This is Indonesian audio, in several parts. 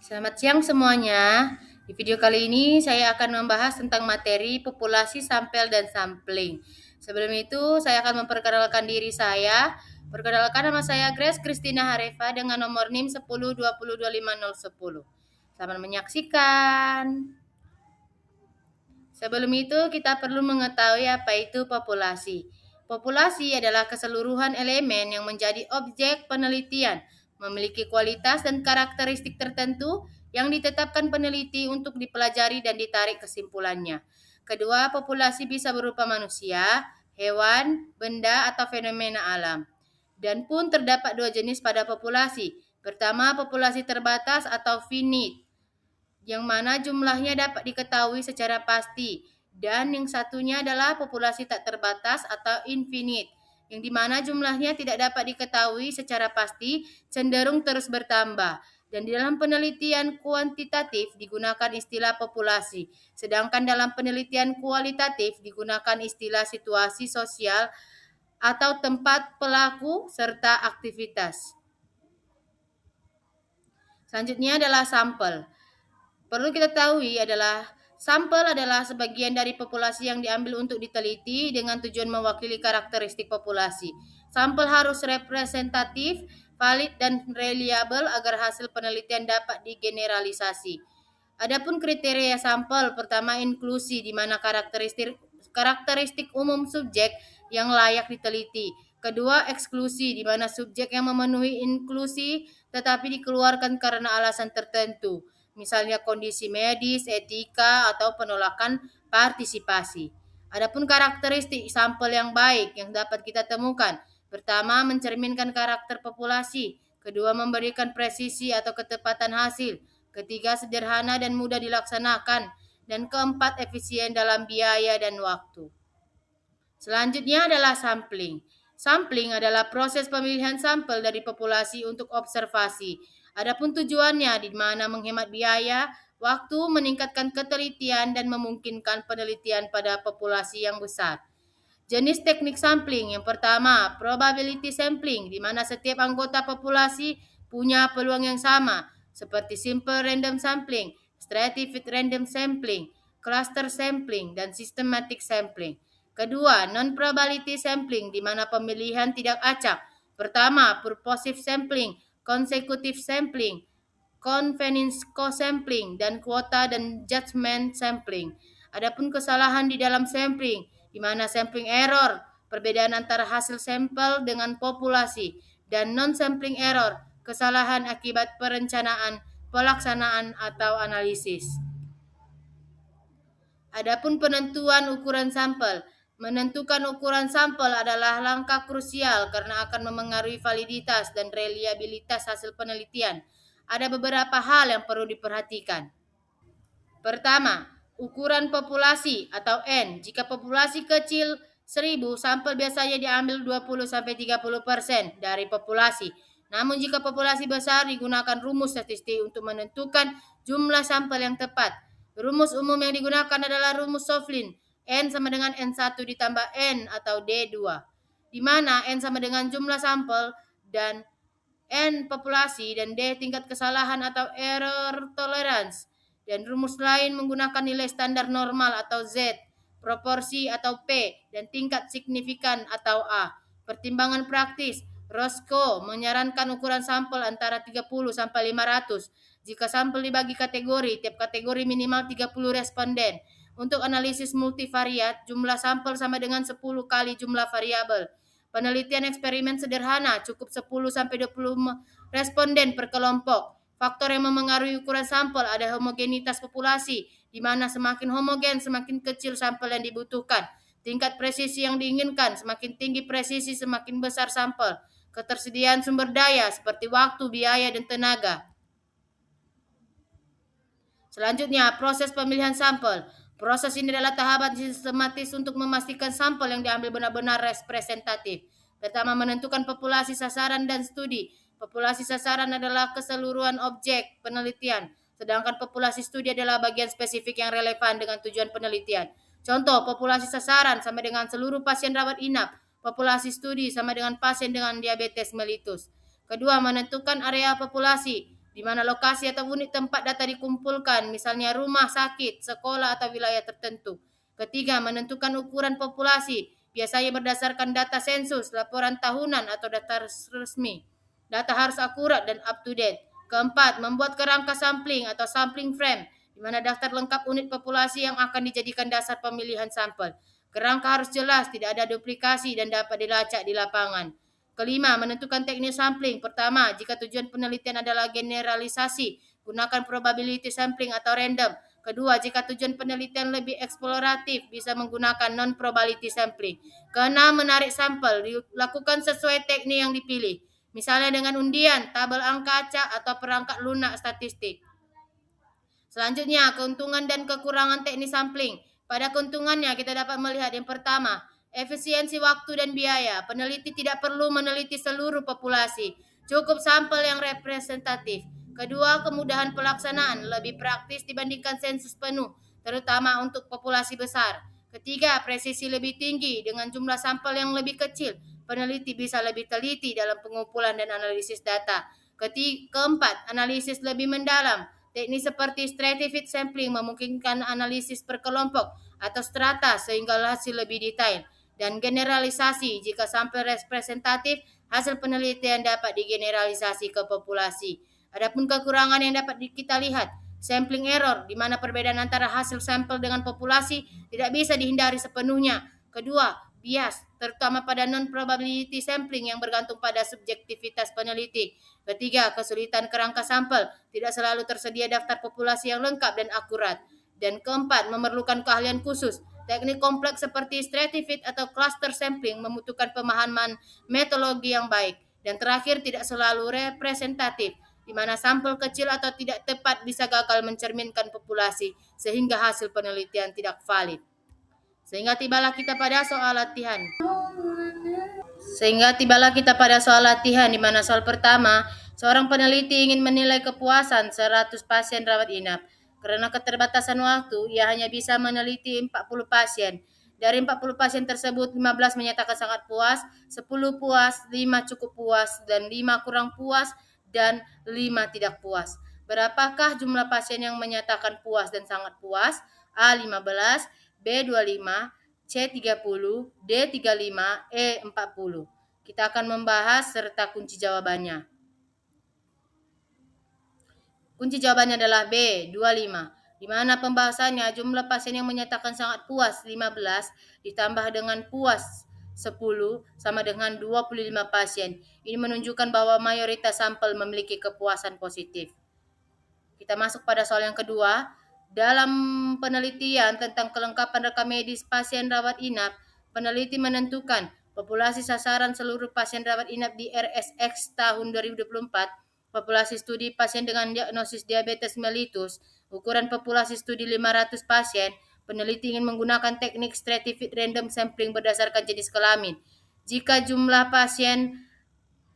Selamat siang semuanya. Di video kali ini saya akan membahas tentang materi populasi sampel dan sampling. Sebelum itu, saya akan memperkenalkan diri saya. Perkenalkan, nama saya Grace Christina Harefa dengan nomor NIM 10202510. Selamat menyaksikan. Sebelum itu, kita perlu mengetahui apa itu populasi. Populasi adalah keseluruhan elemen yang menjadi objek penelitian, memiliki kualitas dan karakteristik tertentu yang ditetapkan peneliti untuk dipelajari dan ditarik kesimpulannya. Kedua, populasi bisa berupa manusia, hewan, benda, atau fenomena alam. Dan pun terdapat dua jenis pada populasi. Pertama, populasi terbatas atau finite, yang mana jumlahnya dapat diketahui secara pasti, dan yang satunya adalah populasi tak terbatas atau infinite, yang dimana jumlahnya tidak dapat diketahui secara pasti, cenderung terus bertambah. Dan di dalam penelitian kuantitatif digunakan istilah populasi, sedangkan dalam penelitian kualitatif digunakan istilah situasi sosial atau tempat pelaku serta aktivitas. Selanjutnya adalah sampel. Perlu kita tahu adalah sampel adalah sebagian dari populasi yang diambil untuk diteliti dengan tujuan mewakili karakteristik populasi. Sampel harus representatif, valid, dan reliable agar hasil penelitian dapat digeneralisasi. Adapun kriteria sampel, pertama inklusi, di mana karakteristik umum subjek yang layak diteliti. Kedua, eksklusi, di mana subjek yang memenuhi inklusi tetapi dikeluarkan karena alasan tertentu, misalnya kondisi medis, etika, atau penolakan partisipasi. Adapun karakteristik sampel yang baik yang dapat kita temukan, pertama, mencerminkan karakter populasi. Kedua, memberikan presisi atau ketepatan hasil. Ketiga, sederhana dan mudah dilaksanakan. Dan keempat, efisien dalam biaya dan waktu. Selanjutnya adalah sampling. Sampling adalah proses pemilihan sampel dari populasi untuk observasi. Adapun tujuannya di mana menghemat biaya, waktu, meningkatkan ketelitian, dan memungkinkan penelitian pada populasi yang besar. Jenis teknik sampling yang pertama, probability sampling, di mana setiap anggota populasi punya peluang yang sama, seperti simple random sampling, stratified random sampling, cluster sampling, dan systematic sampling. Kedua, non-probability sampling, di mana pemilihan tidak acak. Pertama, purposive sampling, consecutive sampling, convenience co-sampling, dan kuota dan judgment sampling. Adapun kesalahan di dalam sampling, di mana sampling error, perbedaan antara hasil sampel dengan populasi, dan non-sampling error, kesalahan akibat perencanaan, pelaksanaan, atau analisis. Adapun penentuan ukuran sampel. Menentukan ukuran sampel adalah langkah krusial karena akan memengaruhi validitas dan reliabilitas hasil penelitian. Ada beberapa hal yang perlu diperhatikan. Pertama, ukuran populasi atau N. Jika populasi kecil 1.000, sampel biasanya diambil 20-30% dari populasi. Namun jika populasi besar, digunakan rumus statistik untuk menentukan jumlah sampel yang tepat. Rumus umum yang digunakan adalah rumus Soflin. N sama dengan N1 ditambah N atau D2. Di mana N sama dengan jumlah sampel dan N populasi dan D tingkat kesalahan atau error tolerance. Dan rumus lain menggunakan nilai standar normal atau Z, proporsi atau P, dan tingkat signifikan atau A. Pertimbangan praktis, Roscoe menyarankan ukuran sampel antara 30 sampai 500. Jika sampel dibagi kategori, tiap kategori minimal 30 responden. Untuk analisis multivariat, jumlah sampel sama dengan 10 kali jumlah variabel. Penelitian eksperimen sederhana cukup 10 sampai 20 responden per kelompok. Faktor yang memengaruhi ukuran sampel ada homogenitas populasi, di mana semakin homogen semakin kecil sampel yang dibutuhkan. Tingkat presisi yang diinginkan, semakin tinggi presisi semakin besar sampel. Ketersediaan sumber daya seperti waktu, biaya, dan tenaga. Selanjutnya, proses pemilihan sampel. Proses ini adalah tahapan sistematis untuk memastikan sampel yang diambil benar-benar representatif. Pertama, menentukan populasi sasaran dan studi. Populasi sasaran adalah keseluruhan objek penelitian, sedangkan populasi studi adalah bagian spesifik yang relevan dengan tujuan penelitian. Contoh, populasi sasaran sama dengan seluruh pasien rawat inap. Populasi studi sama dengan pasien dengan diabetes mellitus. Kedua, menentukan area populasi. di mana lokasi atau unit tempat data dikumpulkan, misalnya rumah sakit, sekolah, atau wilayah tertentu. Ketiga, menentukan ukuran populasi, biasanya berdasarkan data sensus, laporan tahunan, atau data resmi. Data harus akurat dan up to date. Keempat, membuat kerangka sampling atau sampling frame, di mana daftar lengkap unit populasi yang akan dijadikan dasar pemilihan sampel. Kerangka harus jelas, tidak ada duplikasi dan dapat dilacak di lapangan. Kelima, menentukan teknik sampling. Pertama, jika tujuan penelitian adalah generalisasi, gunakan probability sampling atau random. Kedua, jika tujuan penelitian lebih eksploratif, bisa menggunakan non-probability sampling. Keenam, menarik sampel, dilakukan sesuai teknik yang dipilih. Misalnya dengan undian, tabel angka acak, atau perangkat lunak statistik. Selanjutnya, keuntungan dan kekurangan teknik sampling. Pada keuntungannya, kita dapat melihat yang pertama, efisiensi waktu dan biaya. Peneliti tidak perlu meneliti seluruh populasi, cukup sampel yang representatif. Kedua, kemudahan pelaksanaan, lebih praktis dibandingkan sensus penuh, terutama untuk populasi besar. Ketiga, presisi lebih tinggi dengan jumlah sampel yang lebih kecil. Peneliti bisa lebih teliti dalam pengumpulan dan analisis data. Keempat, analisis lebih mendalam. Teknik seperti stratified sampling memungkinkan analisis per kelompok atau strata sehingga hasil lebih detail. Dan generalisasi, jika sampel representatif, hasil penelitian dapat digeneralisasi ke populasi. Adapun kekurangan yang dapat kita lihat, sampling error, di mana perbedaan antara hasil sampel dengan populasi tidak bisa dihindari sepenuhnya. Kedua, bias, terutama pada non-probability sampling yang bergantung pada subjektivitas peneliti. Ketiga, kesulitan kerangka sampel, tidak selalu tersedia daftar populasi yang lengkap dan akurat. Dan keempat, memerlukan keahlian khusus. Teknik kompleks seperti stratified atau cluster sampling membutuhkan pemahaman metodologi yang baik. Dan terakhir, tidak selalu representatif, di mana sampel kecil atau tidak tepat bisa gagal mencerminkan populasi, sehingga hasil penelitian tidak valid. Sehingga tibalah kita pada soal latihan. Di mana soal pertama, seorang peneliti ingin menilai kepuasan 100 pasien rawat inap. Karena keterbatasan waktu, ia hanya bisa meneliti 40 pasien. Dari 40 pasien tersebut, 15 menyatakan sangat puas, 10 puas, 5 cukup puas, dan 5 kurang puas, dan 5 tidak puas. Berapakah jumlah pasien yang menyatakan puas dan sangat puas? A. 15, B. 25, C 30, D 35, E 40. Kita akan membahas serta kunci jawabannya. Kunci jawabannya adalah B 25. Di mana pembahasannya jumlah pasien yang menyatakan sangat puas 15 ditambah dengan puas 10 sama dengan 25 pasien. Ini menunjukkan bahwa mayoritas sampel memiliki kepuasan positif. Kita masuk pada soal yang kedua. Dalam penelitian tentang kelengkapan rekam medis pasien rawat inap, peneliti menentukan populasi sasaran seluruh pasien rawat inap di RSX tahun 2024, populasi studi pasien dengan diagnosis diabetes mellitus, ukuran populasi studi 500 pasien. Peneliti ingin menggunakan teknik stratified random sampling berdasarkan jenis kelamin. Jika jumlah pasien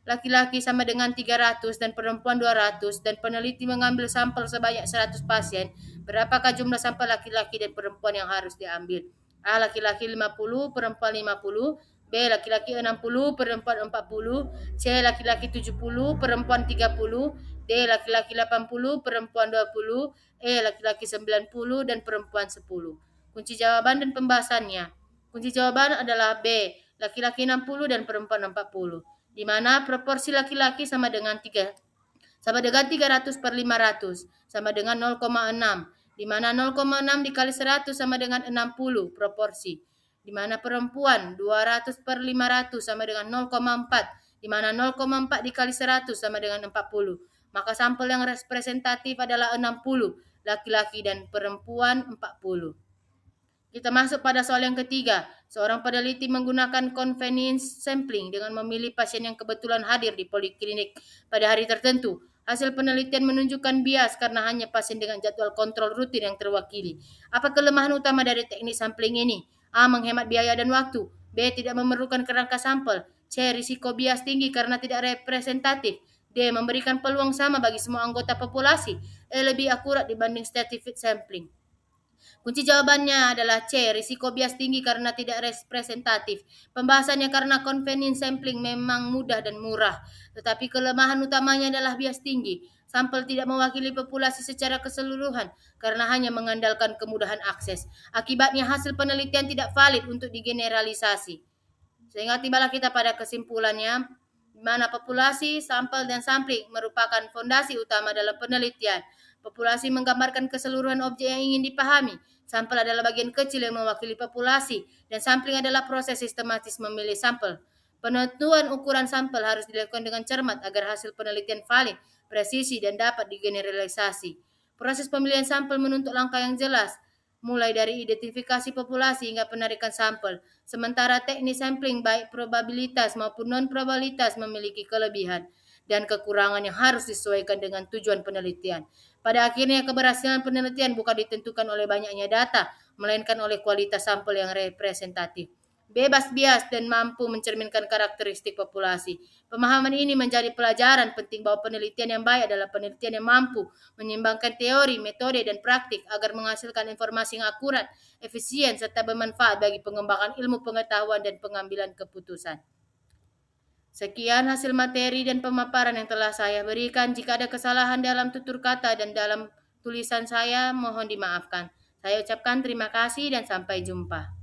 laki-laki sama dengan 300 dan perempuan 200 dan peneliti mengambil sampel sebanyak 100 pasien, berapakah jumlah sampel laki-laki dan perempuan yang harus diambil? A. Laki-laki 50, perempuan 50, B. Laki-laki 60, perempuan 40, C. Laki-laki 70, perempuan 30, D. Laki-laki 80, perempuan 20, E. Laki-laki 90 dan perempuan 10. Kunci jawaban dan pembahasannya. Kunci jawaban adalah B. Laki-laki 60 dan perempuan 40. Di mana proporsi laki-laki sama dengan 300 per 500 sama dengan 0,6, di mana 0,6 dikali 100 sama dengan 60 proporsi, di mana perempuan 200 per 500 sama dengan 0,4, di mana 0,4 dikali 100 sama dengan 40. Maka sampel yang representatif adalah 60, laki-laki dan perempuan 40. Kita masuk pada soal yang ketiga. Seorang peneliti menggunakan convenience sampling dengan memilih pasien yang kebetulan hadir di poliklinik pada hari tertentu. Hasil penelitian menunjukkan bias karena hanya pasien dengan jadwal kontrol rutin yang terwakili. Apa kelemahan utama dari teknik sampling ini? A. Menghemat biaya dan waktu. B. Tidak memerlukan kerangka sampel. C. Risiko bias tinggi karena tidak representatif. D. Memberikan peluang sama bagi semua anggota populasi. E. Lebih akurat dibanding stratified sampling. Kunci jawabannya adalah C. Risiko bias tinggi karena tidak representatif. Pembahasannya karena convenience sampling memang mudah dan murah, tetapi kelemahan utamanya adalah bias tinggi. Sampel tidak mewakili populasi secara keseluruhan karena hanya mengandalkan kemudahan akses. Akibatnya hasil penelitian tidak valid untuk digeneralisasi. Sehingga tibalah kita pada kesimpulannya, di mana populasi, sampel, dan sampling merupakan fondasi utama dalam penelitian. Populasi menggambarkan keseluruhan objek yang ingin dipahami. Sampel adalah bagian kecil yang mewakili populasi, dan sampling adalah proses sistematis memilih sampel. Penentuan ukuran sampel harus dilakukan dengan cermat agar hasil penelitian valid, presisi, dan dapat digeneralisasi. Proses pemilihan sampel menuntut langkah yang jelas, mulai dari identifikasi populasi hingga penarikan sampel. Sementara teknik sampling baik probabilitas maupun non-probabilitas memiliki kelebihan dan kekurangan yang harus disesuaikan dengan tujuan penelitian. Pada akhirnya keberhasilan penelitian bukan ditentukan oleh banyaknya data, melainkan oleh kualitas sampel yang representatif, bebas bias, dan mampu mencerminkan karakteristik populasi. Pemahaman ini menjadi pelajaran penting bahwa penelitian yang baik adalah penelitian yang mampu menyimbangkan teori, metode, dan praktik agar menghasilkan informasi yang akurat, efisien, serta bermanfaat bagi pengembangan ilmu pengetahuan dan pengambilan keputusan. Sekian hasil materi dan pemaparan yang telah saya berikan. Jika ada kesalahan dalam tutur kata dan dalam tulisan saya, mohon dimaafkan. Saya ucapkan terima kasih dan sampai jumpa.